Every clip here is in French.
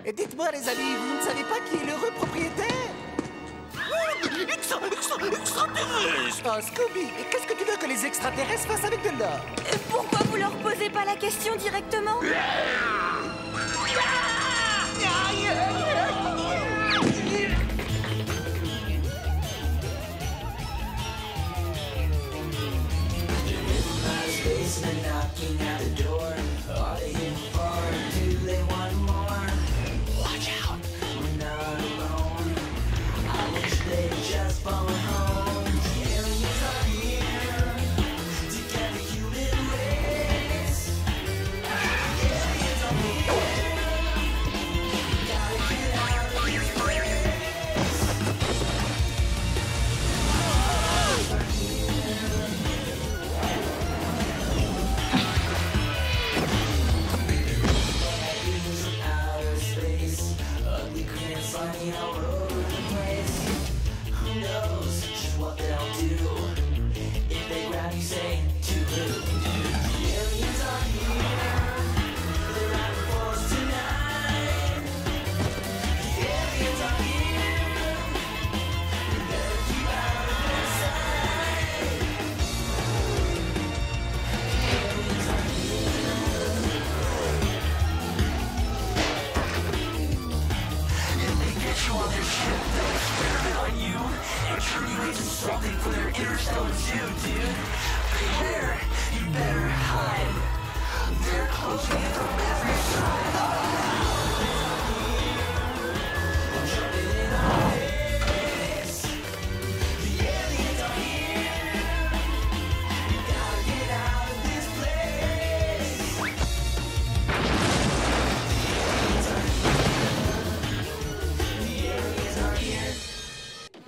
Et dites-moi, les amis, vous ne savez pas qui est l'heureux propriétaire? Extraterrestre! Oh, Scooby, et qu'est-ce que tu veux que les extraterrestres fassent avec de l'or? Pourquoi vous leur posez pas la question directement?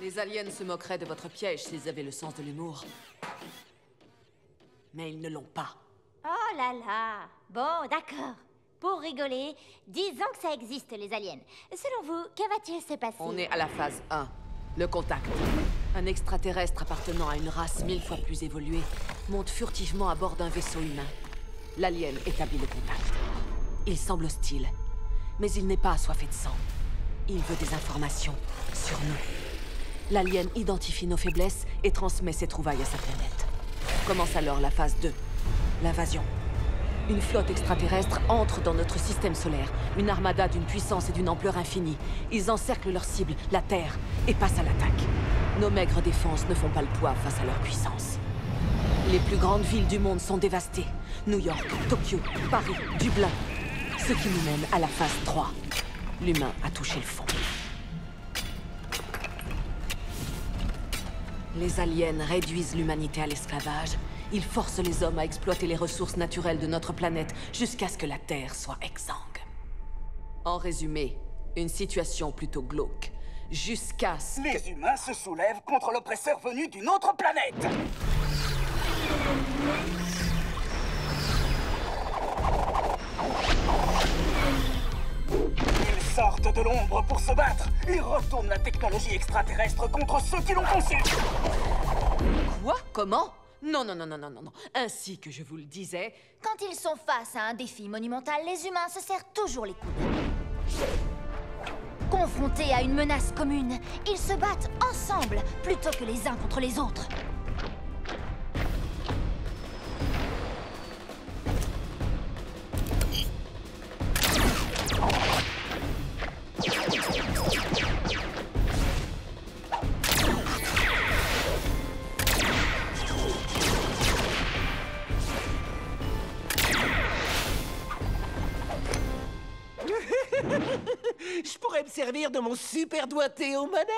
Les aliens se moqueraient de votre piège s'ils avaient le sens de l'humour. Mais ils ne l'ont pas. Oh là là. Bon, d'accord. Pour rigoler, disons que ça existe, les aliens. Selon vous, que va-t-il se passer? On est à la phase 1, le contact. Un extraterrestre appartenant à une race 1000 fois plus évoluée monte furtivement à bord d'un vaisseau humain. L'alien établit le contact. Il semble hostile, mais il n'est pas assoiffé de sang. Il veut des informations sur nous. L'alien identifie nos faiblesses et transmet ses trouvailles à sa planète. Commence alors la phase 2, l'invasion. Une flotte extraterrestre entre dans notre système solaire. Une armada d'une puissance et d'une ampleur infinie. Ils encerclent leur cible, la Terre, et passent à l'attaque. Nos maigres défenses ne font pas le poids face à leur puissance. Les plus grandes villes du monde sont dévastées. New York, Tokyo, Paris, Dublin. Ce qui nous mène à la phase 3. L'humain a touché le fond. Les aliens réduisent l'humanité à l'esclavage. Ils forcent les hommes à exploiter les ressources naturelles de notre planète jusqu'à ce que la Terre soit exsangue. En résumé, une situation plutôt glauque. Jusqu'à ce que... Les humains se soulèvent contre l'oppresseur venu d'une autre planète! Ils sortent de l'ombre pour se battre! Ils retournent la technologie extraterrestre contre ceux qui l'ont conçue! Quoi? Comment? Non, non, non, non, non, non, non. Ainsi que je vous le disais... Quand ils sont face à un défi monumental, les humains se serrent toujours les coudes. Confrontés à une menace commune, ils se battent ensemble plutôt que les uns contre les autres. Je pourrais me servir de mon super doigté aux manettes.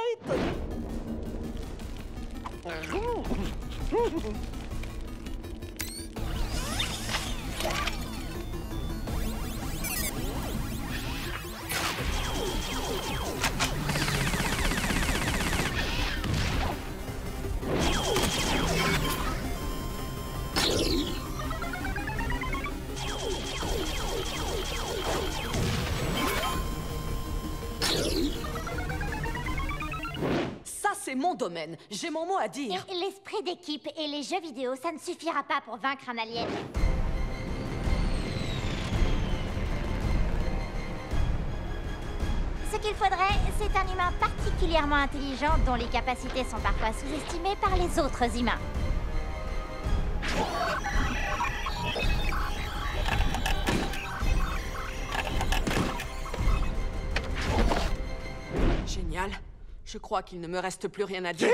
Ça, c'est mon domaine. J'ai mon mot à dire. Et l'esprit d'équipe et les jeux vidéo, ça ne suffira pas pour vaincre un alien. Ce qu'il faudrait, c'est un humain particulièrement intelligent dont les capacités sont parfois sous-estimées par les autres humains. Génial. Je crois qu'il ne me reste plus rien à dire.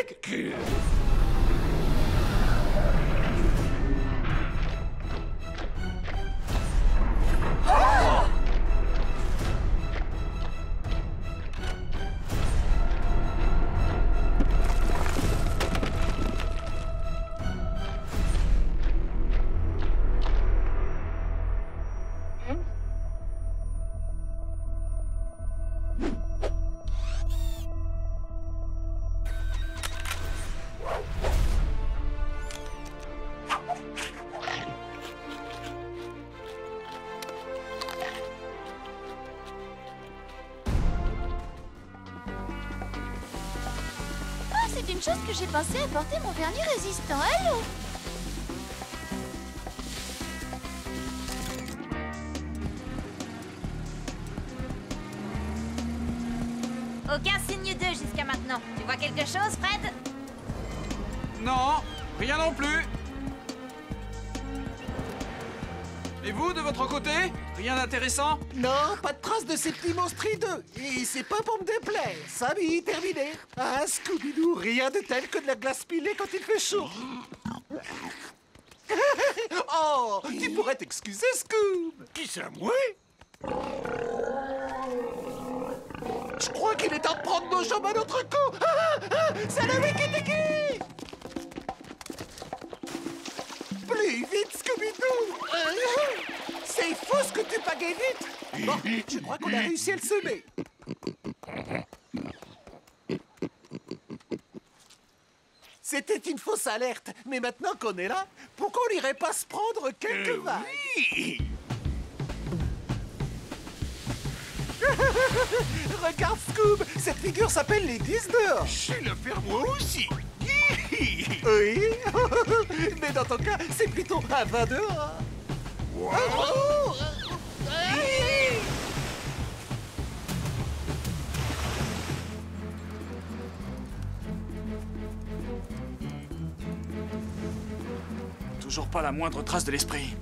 C'est une chose que j'ai pensé apporter mon vernis résistant. Allô? Aucun signe d'eux jusqu'à maintenant. Tu vois quelque chose, Fred? Non, rien non plus. Et vous, de votre côté? Rien d'intéressant? Non, pas de trace de ces petits monstres hideux. Et c'est pas pour me déplaire. Samy, terminé. Ah, Scooby-Doo, rien de tel que de la glace pilée quand il fait chaud. Oh, tu pourrais t'excuser, Scoob. Qui c'est, moi? Je crois qu'il est temps de prendre nos jambes à notre cou. C'est le Wiki-Tiki. Plus vite, Scooby-Doo. C'est fou ce que tu pagaies vite. Bon, je crois qu'on a réussi à le semer. C'était une fausse alerte, mais maintenant qu'on est là, pourquoi on n'irait pas se prendre quelques vagues? Oui. Regarde, Scoob, cette figure s'appelle les 10 dehors. Je sais le faire moi aussi. Oui, mais dans ton cas, c'est plutôt un 20 dehors. Wow. Oh, Toujours pas la moindre trace de l'esprit.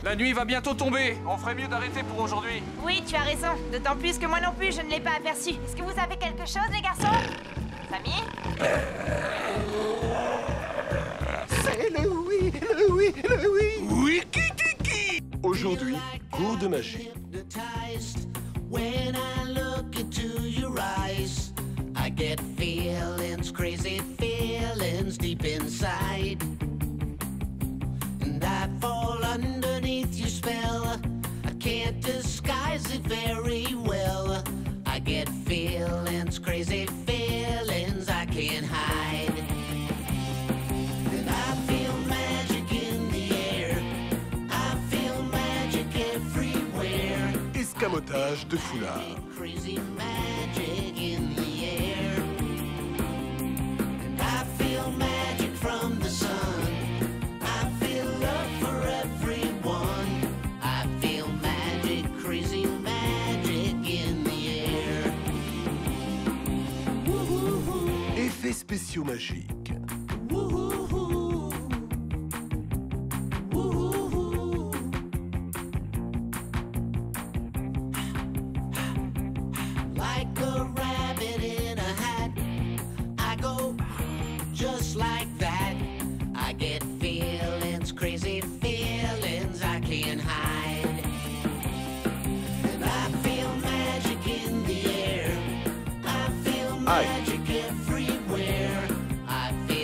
La nuit va bientôt tomber. On ferait mieux d'arrêter pour aujourd'hui. Oui, tu as raison. D'autant plus que moi non plus, je ne l'ai pas aperçu. Est-ce que vous avez quelque chose, les garçons? Samy? c'est le oui, le oui, le oui. Wiki-Tiki. Aujourd'hui, cours de magie. When I look into your eyes, I get feelings, crazy feelings deep inside. And I fall underneath your spell. I can't disguise it very well. I get feelings, crazy feelings I can't hide. And I feel magic in the air. I feel magic everywhere. Escamotage de foulard. Crazy magic in the air. And I feel magic from the sun. I feel love for everyone. I feel magic, crazy magic in the air. Woo-hoo-hoo, Effets spéciaux magiques. woo-hoo-hoo. Woo-hoo-hoo. Like a rabbit in a hat, I go just like that. I get feelings, crazy feelings I can't hide. And I feel magic in the air. I feel Aye. magic everywhere. I feel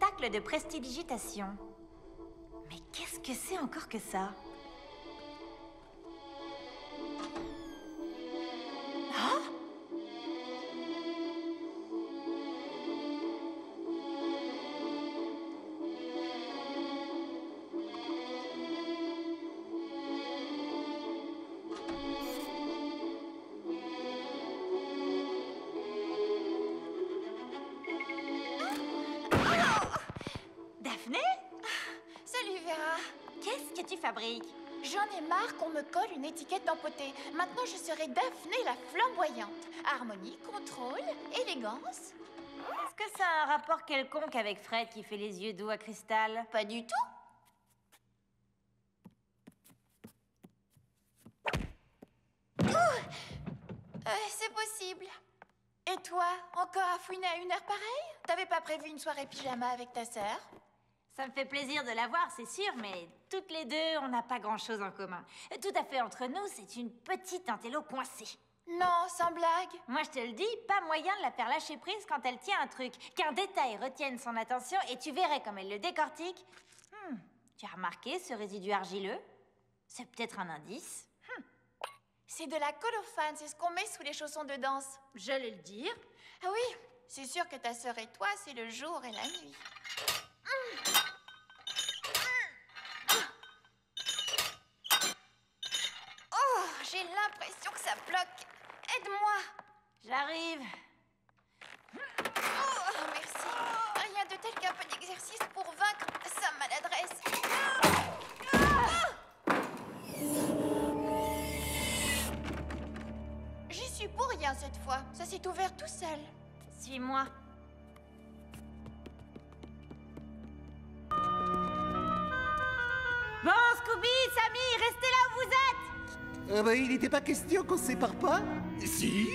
spectacle de prestidigitation. Mais qu'est-ce que c'est encore que ça? Ah! Daphné? Salut Vera. Qu'est-ce que tu fabriques? J'en ai marre qu'on me colle une étiquette d'empotée. Maintenant, je serai Daphné la flamboyante. Harmonie, contrôle, élégance. Est-ce que ça a un rapport quelconque avec Fred qui fait les yeux doux à cristal? Pas du tout. C'est possible. Et toi, encore à fouiner à une heure pareille? T'avais pas prévu une soirée pyjama avec ta sœur? Ça me fait plaisir de la voir, c'est sûr, mais toutes les deux, on n'a pas grand-chose en commun. Tout à fait entre nous, c'est une petite intello coincée. Non, sans blague. Moi, je te le dis, pas moyen de la faire lâcher prise quand elle tient un truc. Qu'un détail retienne son attention et tu verrais comme elle le décortique. Tu as remarqué ce résidu argileux? C'est peut-être un indice. C'est de la colophane, c'est ce qu'on met sous les chaussons de danse. J'allais le dire. Ah oui, c'est sûr que ta sœur et toi, c'est le jour et la nuit. Oh, j'ai l'impression que ça bloque. Aide-moi. J'arrive. Oh, merci. Rien de tel qu'un peu d'exercice pour vaincre sa maladresse. J'y suis pour rien cette fois. Ça s'est ouvert tout seul. Suis-moi. Bon, Scooby, Sammy, restez là où vous êtes! Ah bah, il n'était pas question qu'on se sépare pas? Si!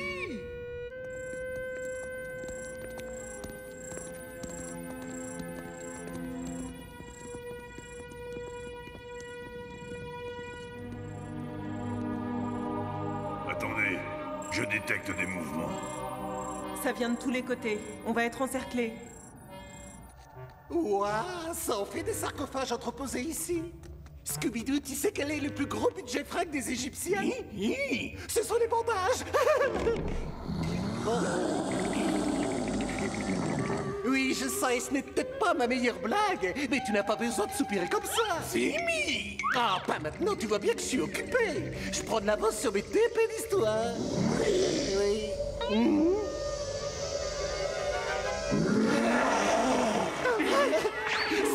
Attendez, je détecte des mouvements. Ça vient de tous les côtés. On va être encerclés. Ouah, ça en fait des sarcophages entreposés ici. Scooby-Doo, tu sais quel est le plus gros budget fringue des Égyptiens? Ce sont les bandages. Oui, je sais, ce n'est peut-être pas ma meilleure blague, mais tu n'as pas besoin de soupirer comme ça. Simi! Ah, pas maintenant, tu vois bien que je suis occupé. Je prends de l'avance sur mes TP d'histoire. Oui.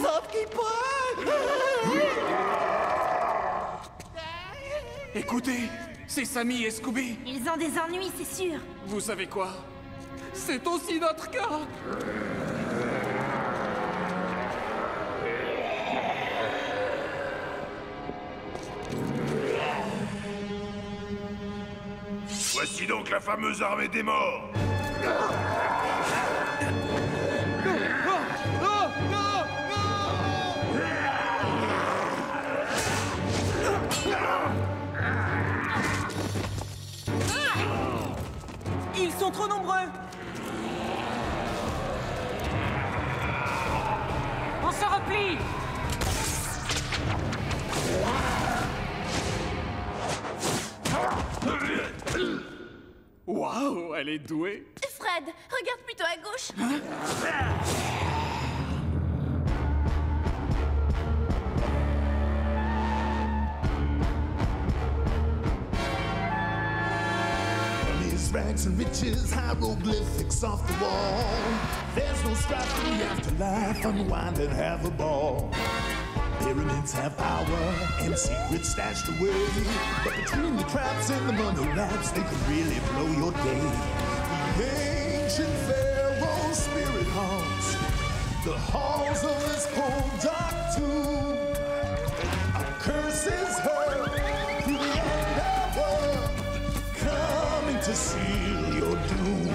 Sauf qu'il peut. Écoutez, c'est Sammy et Scooby. Ils ont des ennuis, c'est sûr. Vous savez quoi? C'est aussi notre cas. Voici donc la fameuse armée des morts. Ils sont trop nombreux! On se replie! Waouh, elle est douée. Fred, regarde plutôt à gauche. Rags and riches, hieroglyphics off the wall. There's no strife in the afterlife, unwind and have a ball. Pyramids have power and secrets stashed away. But between the traps and the money laps, they could really blow your day. The ancient pharaoh's spirit haunts the halls of this cold dark tomb. A curse is heard through the end of world, coming to seal your doom.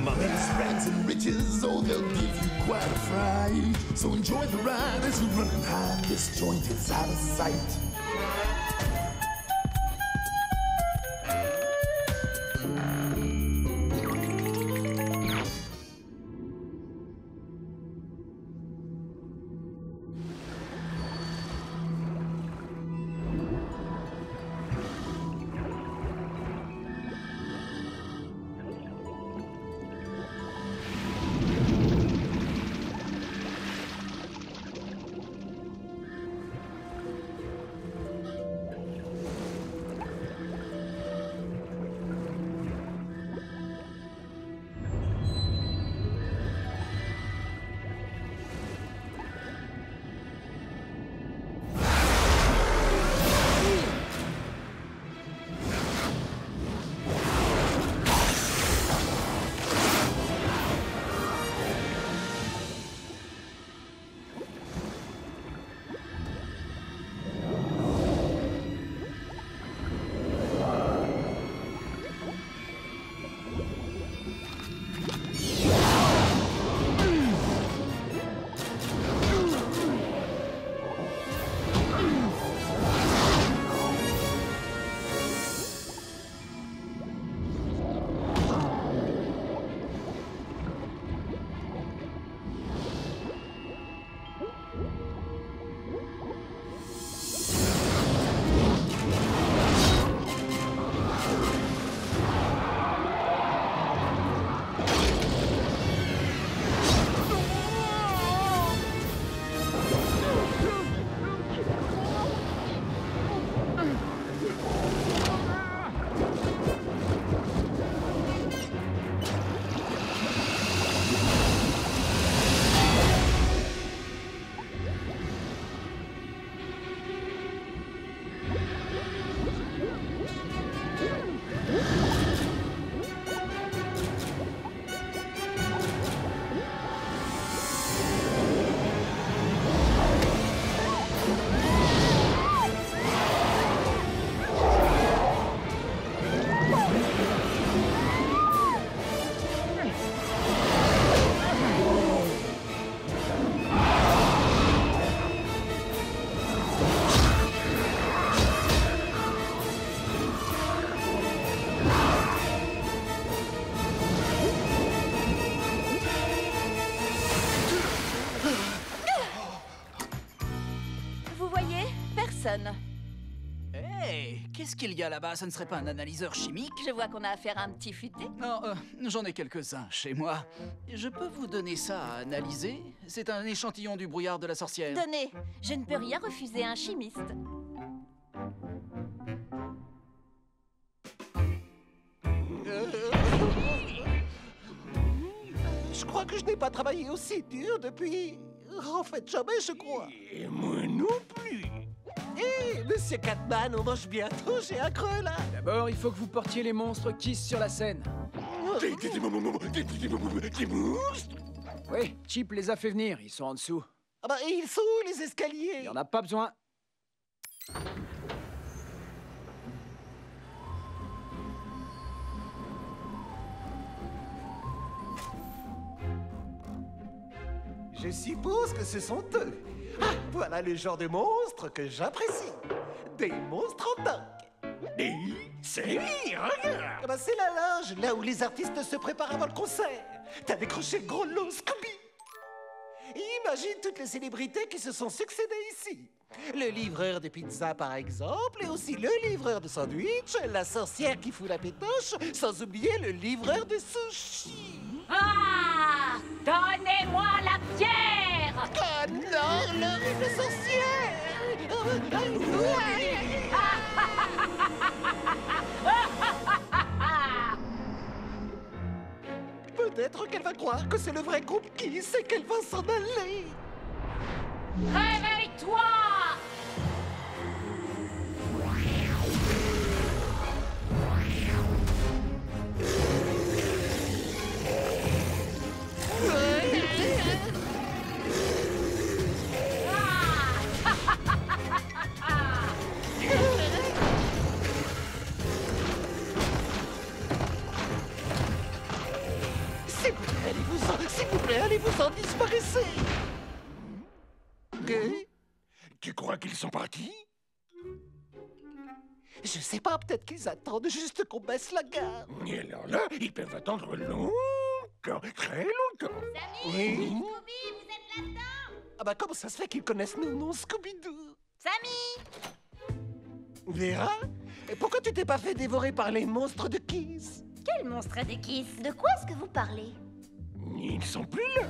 Money's rags and riches, oh, they'll give you quite a fright. So enjoy the ride as you run and hide. This joint is out of sight. Qu'est-ce qu'il y a là-bas? Ce ne serait pas un analyseur chimique? Je vois qu'on a affaire à un petit futé. Non, j'en ai quelques-uns chez moi. Je peux vous donner ça à analyser? C'est un échantillon du brouillard de la sorcière. Donnez, je ne peux rien refuser à un chimiste. Je crois que je n'ai pas travaillé aussi dur depuis... En fait, jamais, je crois. Et moi non plus. Hé, Monsieur Catman, on mange bientôt, j'ai un creux, là. D'abord, il faut que vous portiez les monstres Kiss sur la scène. Des monstres? Oui, Chip les a fait venir, ils sont en dessous. Ah bah, ils sont où, les escaliers? Il n'y en a pas besoin. Je suppose que ce sont eux. Ah, voilà le genre de monstres que j'apprécie. Des monstres en tank. C'est lui, regarde. Ah bah, c'est la loge, là où les artistes se préparent avant le concert. T'as décroché le gros lot, Scooby. Imagine toutes les célébrités qui se sont succédées ici. Le livreur de pizza, par exemple, et aussi le livreur de sandwich, la sorcière qui fout la pétoche, sans oublier le livreur de sushi. Ah! Donnez-moi la pierre! Oh non, l'horrible sorcière! Peut-être qu'elle va croire que c'est le vrai groupe Kiss et qu'elle va s'en aller. Réveille-toi! S'il vous plaît, allez-vous-en, disparaissez. Tu crois qu'ils sont partis? Je sais pas, peut-être qu'ils attendent juste qu'on baisse la garde. Et alors là, ils peuvent attendre longtemps, très longtemps. Sammy, Scooby, vous êtes là-dedans? Ah bah comment ça se fait qu'ils connaissent nos noms, Scooby-Doo? Sammy! Vera, et pourquoi tu t'es pas fait dévorer par les monstres de Kiss? Quel monstre de Kiss? De quoi est-ce que vous parlez? Ils ne sont plus là.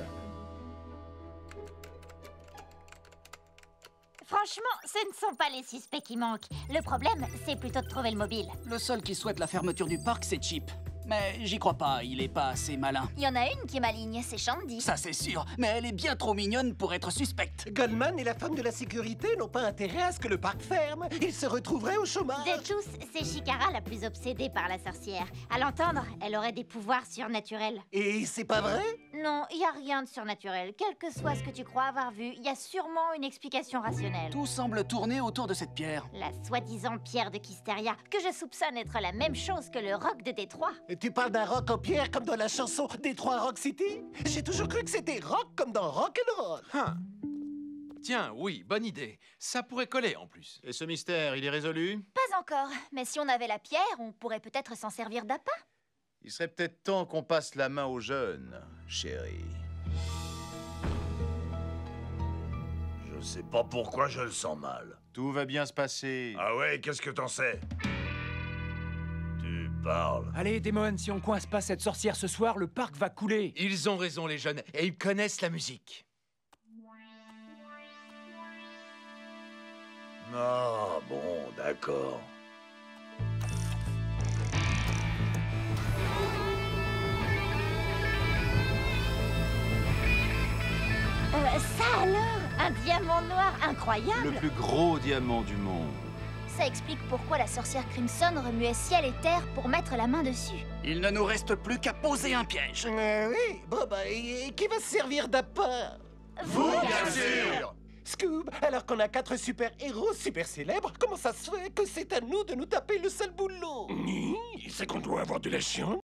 Franchement, ce ne sont pas les suspects qui manquent. Le problème, c'est plutôt de trouver le mobile. Le seul qui souhaite la fermeture du parc, c'est Chip. Mais j'y crois pas, il est pas assez malin. Il y en a une qui est maligne, c'est Shandy. Ça, c'est sûr, mais elle est bien trop mignonne pour être suspecte. Goldman et la femme de la sécurité n'ont pas intérêt à ce que le parc ferme. Ils se retrouveraient au chômage. De tous, c'est Chikara la plus obsédée par la sorcière. À l'entendre, elle aurait des pouvoirs surnaturels. Et c'est pas vrai? Non, il y a rien de surnaturel. Quel que soit ce que tu crois avoir vu, il y a sûrement une explication rationnelle. Tout semble tourner autour de cette pierre. La soi-disant pierre de Kisteria, que je soupçonne être la même chose que le roc de Détroit. Et tu parles d'un roc en pierre comme dans la chanson Détroit Rock City? J'ai toujours cru que c'était rock comme dans Rock'n'Roll. Tiens, oui, bonne idée. Ça pourrait coller en plus. Et ce mystère, il est résolu? Pas encore, mais si on avait la pierre, on pourrait peut-être s'en servir d'appât. Il serait peut-être temps qu'on passe la main aux jeunes, chérie. Je sais pas pourquoi je le sens mal. Tout va bien se passer. Ah ouais, qu'est-ce que t'en sais? Tu parles. Allez, Démon, si on coince pas cette sorcière ce soir, le parc va couler. Ils ont raison, les jeunes, et ils connaissent la musique. Ah bon, d'accord. Ça alors? Un diamant noir incroyable? Le plus gros diamant du monde. Ça explique pourquoi la sorcière Crimson remuait ciel et terre pour mettre la main dessus. Il ne nous reste plus qu'à poser un piège. Oui, bon bah, et qui va se servir d'appât? Vous, bien sûr! Scoob, alors qu'on a 4 super-héros super célèbres, comment ça se fait que c'est à nous de nous taper le sale boulot? C'est qu'on doit avoir de la chance.